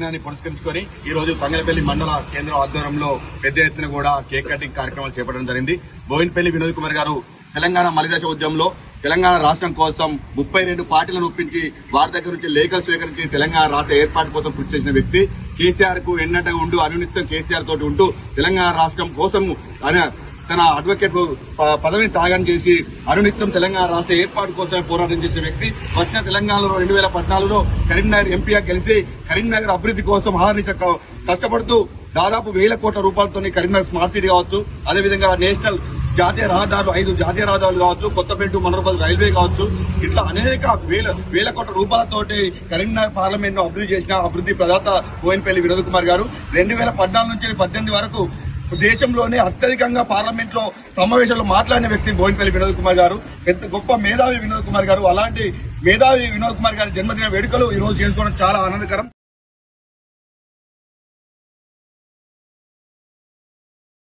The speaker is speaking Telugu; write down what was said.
జన్మదినాన్ని పురస్కరించుకొని ఈ రోజు తంగలపల్లి మండల కేంద్ర ఆధ్వర్యంలో పెద్ద ఎత్తున కూడా కేక్ కటింగ్ కార్యక్రమాలు చేపట్టడం జరిగింది. బోయినపల్లి వినోద్ కుమార్ గారు తెలంగాణ మలిదశ ఉద్యమంలో తెలంగాణ రాష్ట్రం కోసం 32 పార్టీలను ఒప్పించి వారి దగ్గర నుంచి లేఖలు స్వీకరించి తెలంగాణ రాష్ట్ర ఏర్పాటు కోసం కృషి చేసిన వ్యక్తి. కేసీఆర్ కు ఎన్నటగా ఉంటూ అనునిత్యం కేసీఆర్ తోటి ఉంటూ తెలంగాణ రాష్ట్రం కోసం తన అడ్వకేట్ పదవిని త్యాగం చేసి అనునిత్యం తెలంగాణ రాష్ట్ర ఏర్పాటు కోసమే పోరాటం చేసిన వ్యక్తి. వచ్చిన తెలంగాణలో 2014లో కరీంనగర్ ఎంపీగా గెలిచి కరీంనగర్ అభివృద్ధి కోసం ఆహర్నిశ కష్టపడుతూ దాదాపు 1000 కోట్ల రూపాయలతో కరీంనగర్ స్మార్ట్ సిటీ కావచ్చు, అదేవిధంగా నేషనల్ జాతీయ రహదారులు 5 జాతీయ రహదారులు కావచ్చు, కొత్తపేట మనోబల్ రైల్వే కావచ్చు, ఇట్లా అనేక వేల కోట్ల రూపాయలతోటి కరీంనగర్ పార్లమెంట్ ను అభివృద్ధి చేసిన అభివృద్ధి ప్రదాత బోయినపల్లి వినోద్ కుమార్ గారు 2014 నుంచి 2018 వరకు దేశంలోనే అత్యధికంగా పార్లమెంట్ లో సమావేశాల్లో మాట్లాడిన వ్యక్తి బోయినపల్లి వినోద్ కుమార్ గారు. పెద్ద గొప్ప మేధావి వినోద్ కుమార్ గారు. అలాంటి మేధావి వినోద్ కుమార్ గారి జన్మదిన వేడుకలు ఈ రోజు చేసుకోవడం చాలా ఆనందకరం.